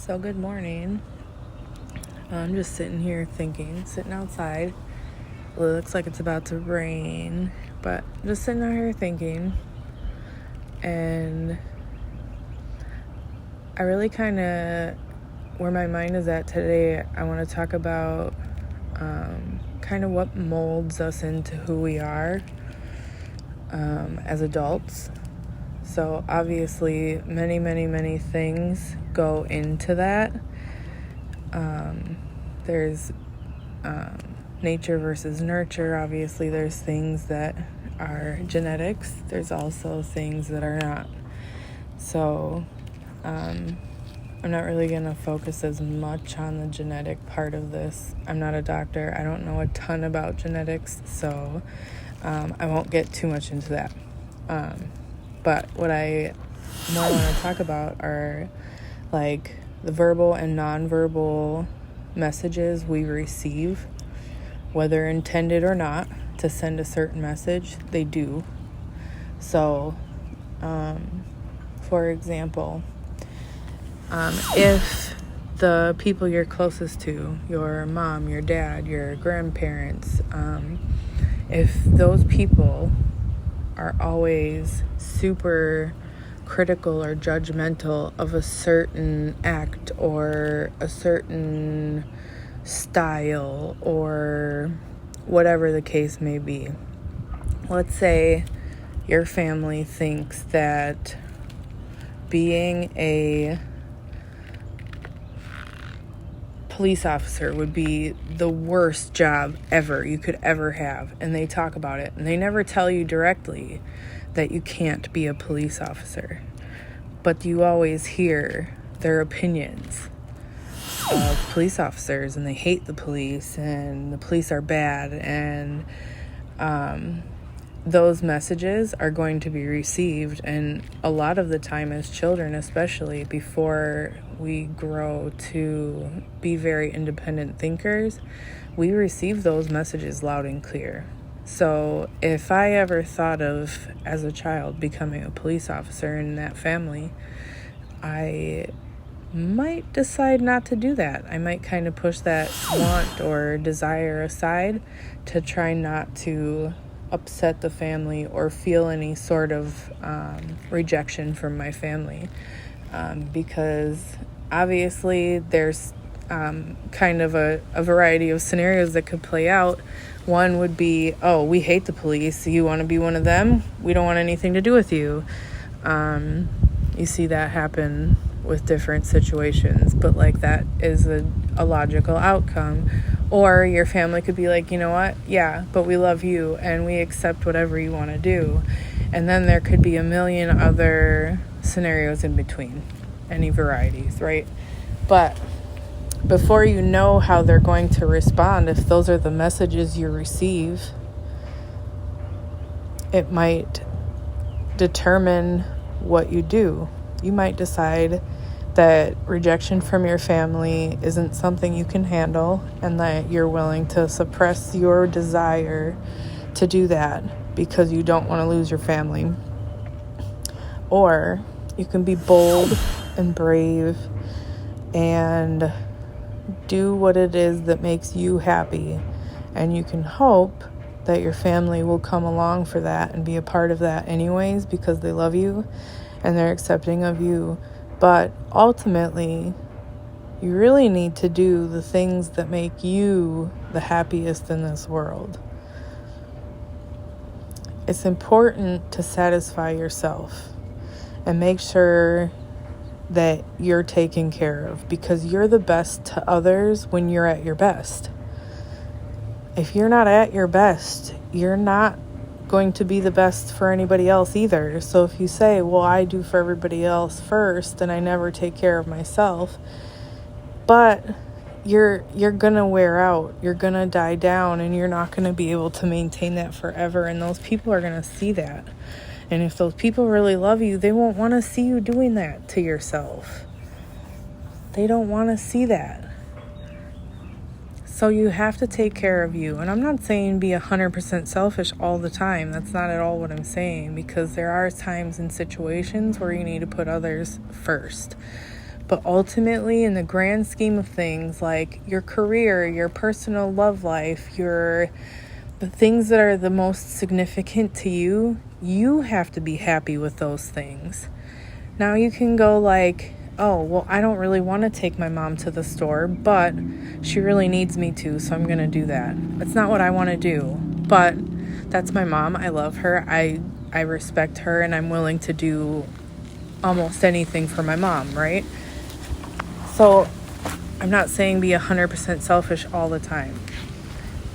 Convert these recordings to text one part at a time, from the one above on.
So good morning. I'm just sitting here sitting outside. Well, it looks like it's about to rain, but just sitting out here thinking. And I really kind of, where my mind is at today, I want to talk about kind of what molds us into who we are as adults. So obviously many things go into that. There's nature versus nurture. Obviously there's things that are genetics. There's also things that are not. So I'm not really going to focus as much on the genetic part of this. I'm not a doctor. I don't know a ton about genetics, so I won't get too much into that. But what I more want to talk about are like the verbal and nonverbal messages we receive, whether intended or not, to send a certain message. They do. So, for example, if the people you're closest to, your mom, your dad, your grandparents, if those people are always super critical or judgmental of a certain act or a certain style or whatever the case may be. Let's say your family thinks that being a police officer would be the worst job ever you could ever have, and they talk about it, and they never tell you directly that you can't be a police officer, but you always hear their opinions of police officers, and they hate the police, and the police are bad, and those messages are going to be received. And a lot of the time as children, especially before we grow to be very independent thinkers, we receive those messages loud and clear. So if I ever thought of, as a child, becoming a police officer in that family, I might decide not to do that. I might kind of push that want or desire aside to try not to upset the family or feel any sort of rejection from my family, because obviously there's kind of a variety of scenarios that could play out. One would be, oh, we hate the police. You want to be one of them? We don't want anything to do with you. You see that happen with different situations, but like that is a logical outcome. Or your family could be like, you know what? Yeah, but we love you and we accept whatever you want to do. And then there could be a million other scenarios in between, any varieties, right? But before you know how they're going to respond, if those are the messages you receive, it might determine what you do. You might decide that rejection from your family isn't something you can handle, and that you're willing to suppress your desire to do that because you don't want to lose your family. Or you can be bold and brave and do what it is that makes you happy, and you can hope that your family will come along for that and be a part of that anyways because they love you and they're accepting of you. But ultimately, you really need to do the things that make you the happiest in this world. It's important to satisfy yourself and make sure that you're taken care of, because you're the best to others when you're at your best. If you're not at your best, you're not going to be the best for anybody else either. So if you say, well, I do for everybody else first and I never take care of myself, but you're gonna wear out, you're gonna die down, and you're not gonna be able to maintain that forever, and those people are gonna see that. And if those people really love you, they won't want to see you doing that to yourself. They don't want to see that. So you have to take care of you. And I'm not saying be 100% selfish all the time. That's not at all what I'm saying, because there are times and situations where you need to put others first. But ultimately, in the grand scheme of things, like your career, your personal love life, the things that are the most significant to you, you have to be happy with those things. Now you can go like, oh, well, I don't really want to take my mom to the store, but she really needs me to, so I'm going to do that. That's not what I want to do, but that's my mom. I love her. I respect her, and I'm willing to do almost anything for my mom, right? So I'm not saying be 100% selfish all the time.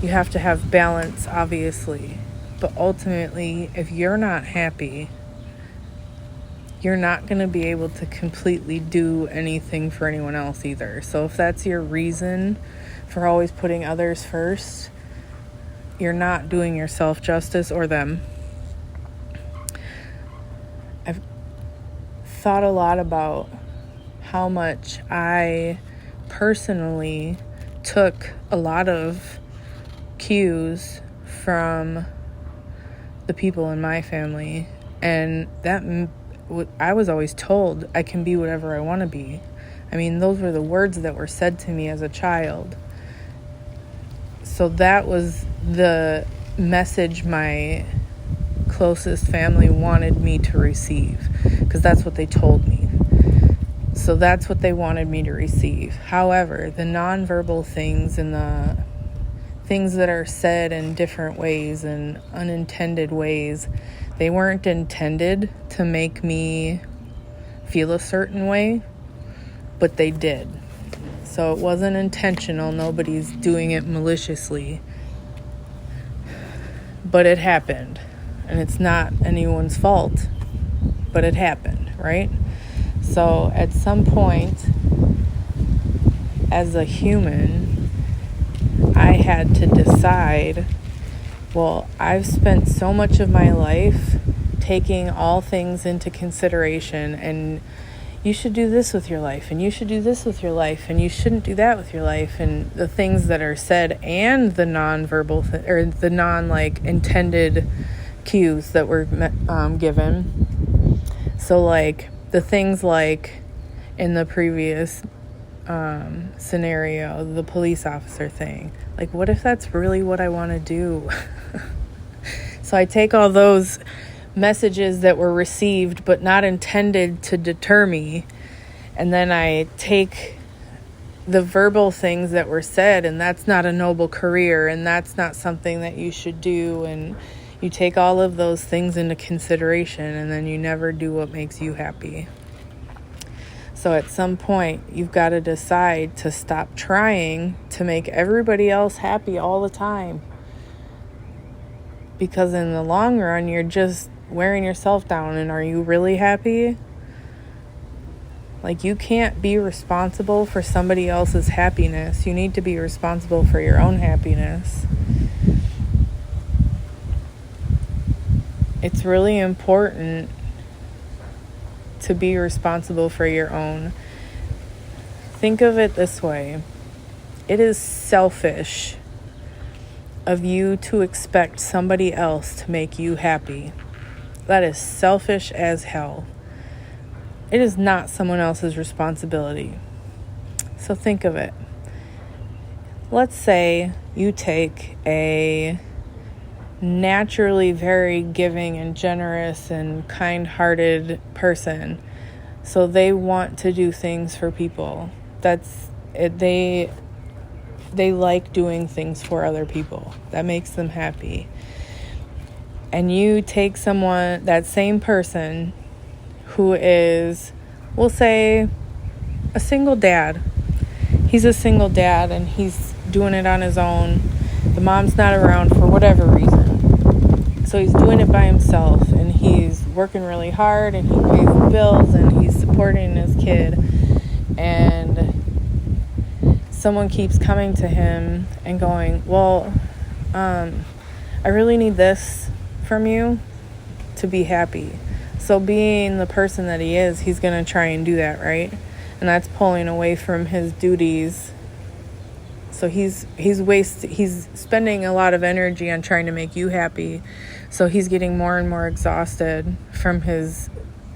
You have to have balance, obviously. But ultimately, if you're not happy, you're not going to be able to completely do anything for anyone else either. So if that's your reason for always putting others first, you're not doing yourself justice or them. I've thought a lot about how much I personally took a lot of cues from the people in my family, and that I was always told I can be whatever I want to be. I mean, those were the words that were said to me as a child. So that was the message my closest family wanted me to receive, because that's what they told me. So that's what they wanted me to receive. However, the nonverbal things and the things that are said in different ways and unintended ways, they weren't intended to make me feel a certain way, but they did. So it wasn't intentional. Nobody's doing it maliciously. But it happened. And it's not anyone's fault, but it happened, right? So at some point, as a human, I had to decide, well, I've spent so much of my life taking all things into consideration, and you should do this with your life, and you should do this with your life, and you shouldn't do that with your life, and the things that are said and the nonverbal or the intended cues that were given. So like the things like in the previous scenario, the police officer thing, like what if that's really what I want to do? So I take all those messages that were received but not intended to deter me, and then I take the verbal things that were said, and that's not a noble career, and that's not something that you should do, and you take all of those things into consideration, and then you never do what makes you happy. So at some point, you've got to decide to stop trying to make everybody else happy all the time. Because in the long run, you're just wearing yourself down. And are you really happy? Like, you can't be responsible for somebody else's happiness. You need to be responsible for your own happiness. It's really important to be responsible for your own. Think of it this way. It is selfish of you to expect somebody else to make you happy. That is selfish as hell. It is not someone else's responsibility. So think of it. Let's say you take a naturally very giving and generous and kind-hearted person. So they want to do things for people. That's it. They like doing things for other people. That makes them happy. And you take someone, that same person who is, we'll say, a single dad. He's a single dad and he's doing it on his own. The mom's not around for whatever reason. So he's doing it by himself, and he's working really hard, and he pays the bills, and he's supporting his kid. And someone keeps coming to him and going, well, I really need this from you to be happy. So being the person that he is, he's going to try and do that, right? And that's pulling away from his duties. So he's spending a lot of energy on trying to make you happy. So he's getting more and more exhausted from his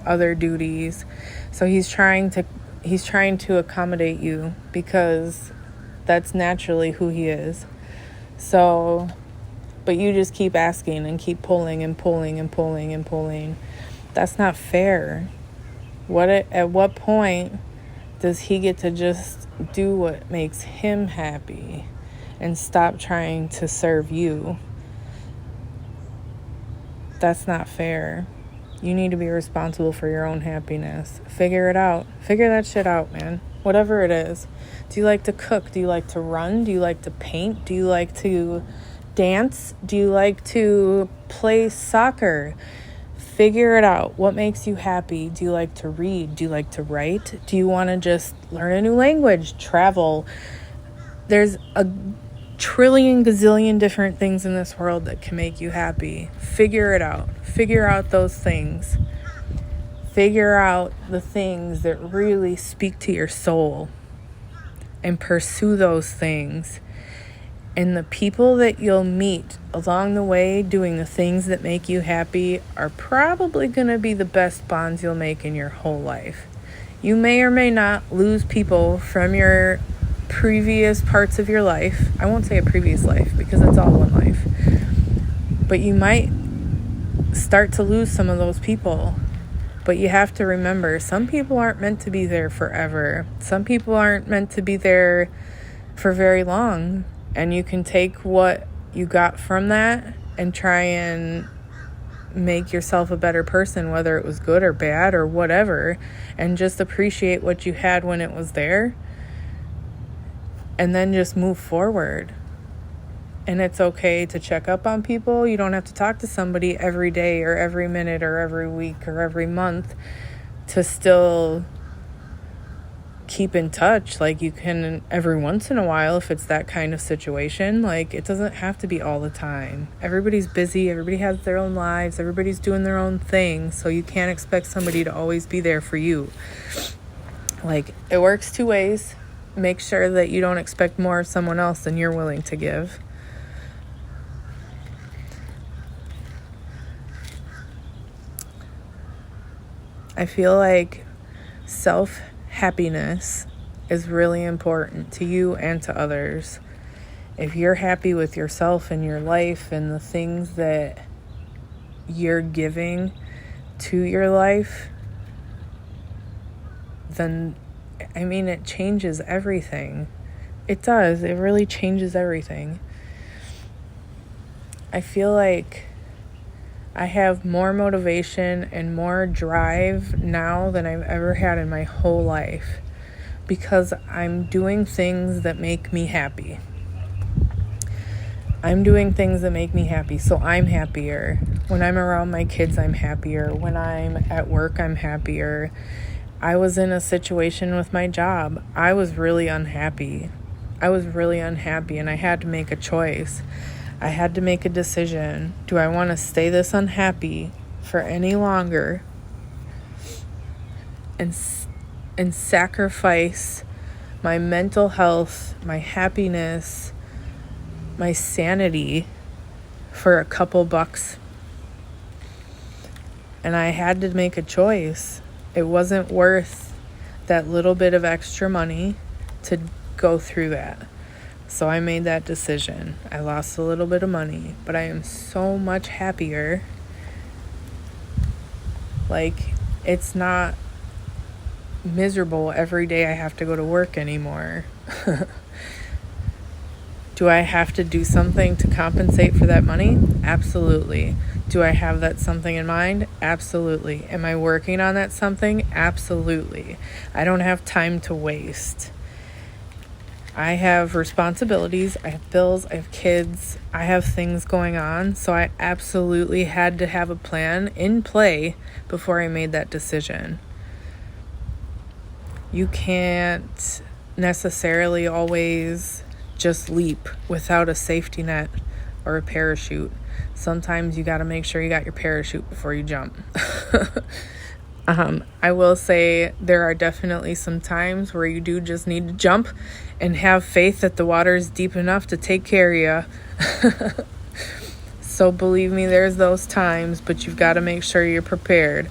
other duties. So he's trying to he's trying to accommodate you because that's naturally who he is. So, but you just keep asking and keep pulling and pulling and pulling and pulling. That's not fair. At what point does he get to just do what makes him happy and stop trying to serve you? That's not fair. You need to be responsible for your own happiness. Figure it out. Figure that shit out, man. Whatever it is. Do you like to cook? Do you like to run? Do you like to paint? Do you like to dance? Do you like to play soccer? Figure it out. What makes you happy? Do you like to read? Do you like to write? Do you want to just learn a new language? Travel? There's a trillion gazillion different things in this world that can make you happy. Figure it out. Figure out those things. Figure out the things that really speak to your soul and pursue those things. And the people that you'll meet along the way doing the things that make you happy are probably going to be the best bonds you'll make in your whole life. You may or may not lose people from your previous parts of your life. I won't say a previous life because it's all one life. But you might start to lose some of those people. But you have to remember, some people aren't meant to be there forever. Some people aren't meant to be there for very long. And you can take what you got from that and try and make yourself a better person, whether it was good or bad or whatever, and just appreciate what you had when it was there. And then just move forward. And it's okay to check up on people. You don't have to talk to somebody every day or every minute or every week or every month to still keep in touch. Like, you can every once in a while if it's that kind of situation. Like, it doesn't have to be all the time. Everybody's busy. Everybody has their own lives. Everybody's doing their own thing. So you can't expect somebody to always be there for you. Like, it works two ways. Make sure that you don't expect more of someone else than you're willing to give. I feel like self-happiness is really important to you and to others. If you're happy with yourself and your life and the things that you're giving to your life, then, I mean, it changes everything. It does. It really changes everything. I feel like I have more motivation and more drive now than I've ever had in my whole life because I'm doing things that make me happy. I'm doing things that make me happy, so I'm happier. When I'm around my kids, I'm happier. When I'm at work, I'm happier. I was in a situation with my job. I was really unhappy. And I had to make a choice. I had to make a decision. Do I want to stay this unhappy for any longer and sacrifice my mental health, my happiness, my sanity for a couple bucks? And I had to make a choice. It wasn't worth that little bit of extra money to go through that. So I made that decision. I lost a little bit of money, but I am so much happier. Like, it's not miserable every day I have to go to work anymore. Do I have to do something to compensate for that money? Absolutely. Do I have that something in mind? Absolutely. Am I working on that something? Absolutely. I don't have time to waste. I have responsibilities, I have bills, I have kids, I have things going on, so I absolutely had to have a plan in play before I made that decision. You can't necessarily always just leap without a safety net or a parachute. Sometimes you got to make sure you got your parachute before you jump. I will say there are definitely some times where you do just need to jump and have faith that the water is deep enough to take care of you. So believe me, there's those times, but you've got to make sure you're prepared.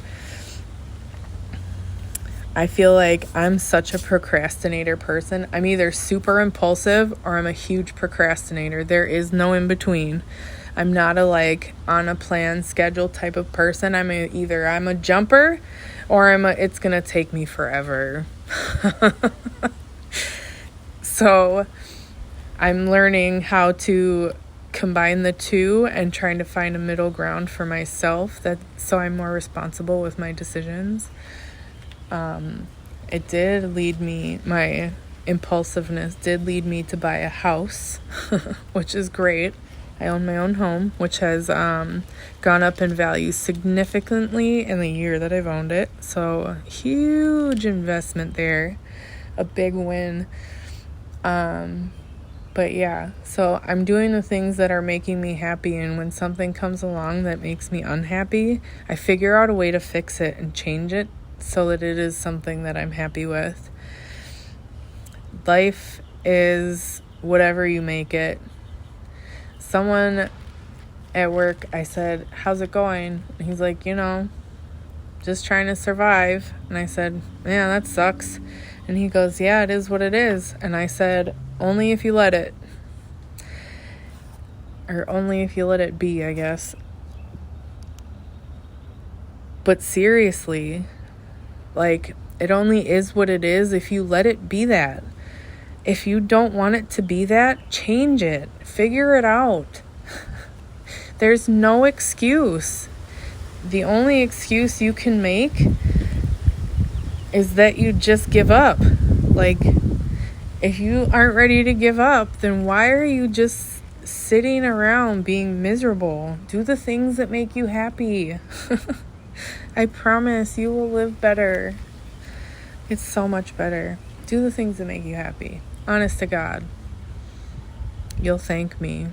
I feel like I'm such a procrastinator person. I'm either super impulsive or I'm a huge procrastinator. There is no in between. I'm not a like on a plan schedule type of person. I'm a jumper or it's going to take me forever. So I'm learning how to combine the two and trying to find a middle ground for myself, so I'm more responsible with my decisions. My impulsiveness did lead me to buy a house, which is great. I own my own home, which has gone up in value significantly in the year that I've owned it. So huge investment there, a big win. But yeah, so I'm doing the things that are making me happy, and when something comes along that makes me unhappy, I figure out a way to fix it and change it so that it is something that I'm happy with. Life is whatever you make it. Someone at work, I said, "How's it going?" And he's like, just trying to survive. And I said, "Yeah, that sucks." And he goes, "Yeah, it is what it is." And I said, "Only if you let it." Or only if you let it be, I guess. But seriously, like, it only is what it is if you let it be that. If you don't want it to be that, change it. Figure it out. There's no excuse. The only excuse you can make is that you just give up. Like, if you aren't ready to give up, then why are you just sitting around being miserable? Do the things that make you happy. I promise you will live better. It's so much better. Do the things that make you happy. Honest to God. You'll thank me.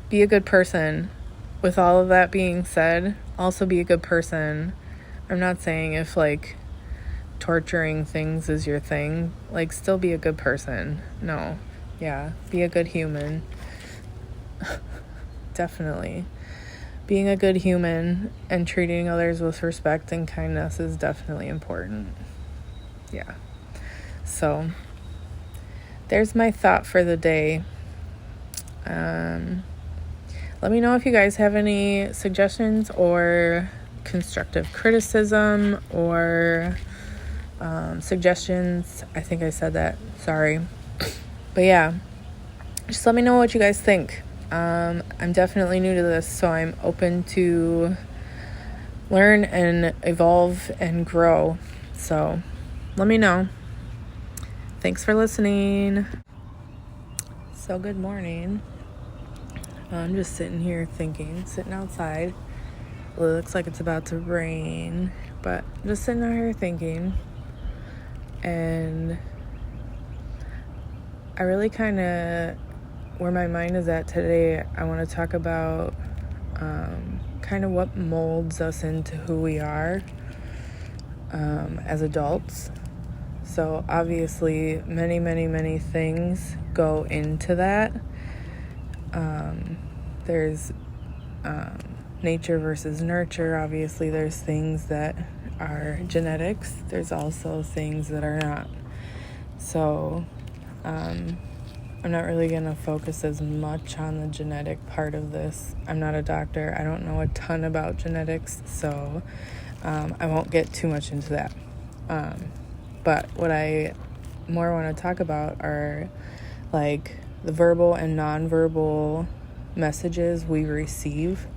Be a good person. With all of that being said, also be a good person. I'm not saying if like torturing things is your thing, like still be a good person. No. Yeah. Be a good human. Definitely. Being a good human and treating others with respect and kindness is definitely important. Yeah. So there's my thought for the day. Let me know if you guys have any suggestions or constructive criticism or suggestions. I think I said that. Sorry. But yeah, just let me know what you guys think. I'm definitely new to this, so I'm open to learn and evolve and grow. So let me know. Thanks for listening. So good morning. I'm just sitting here thinking, sitting outside. Well, it looks like it's about to rain, but I'm just sitting out here thinking. And I really kind of, where my mind is at today, I want to talk about kind of what molds us into who we are as adults. So obviously many, many, many things go into that. There's nature versus nurture. Obviously there's things that are genetics. There's also things that are not. So I'm not really going to focus as much on the genetic part of this. I'm not a doctor. I don't know a ton about genetics, so I won't get too much into that. But what I more want to talk about are like the verbal and nonverbal messages we receive,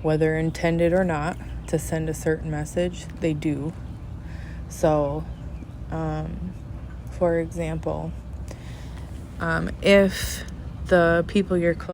whether intended or not, to send a certain message. They do. So, for example, if the people you're close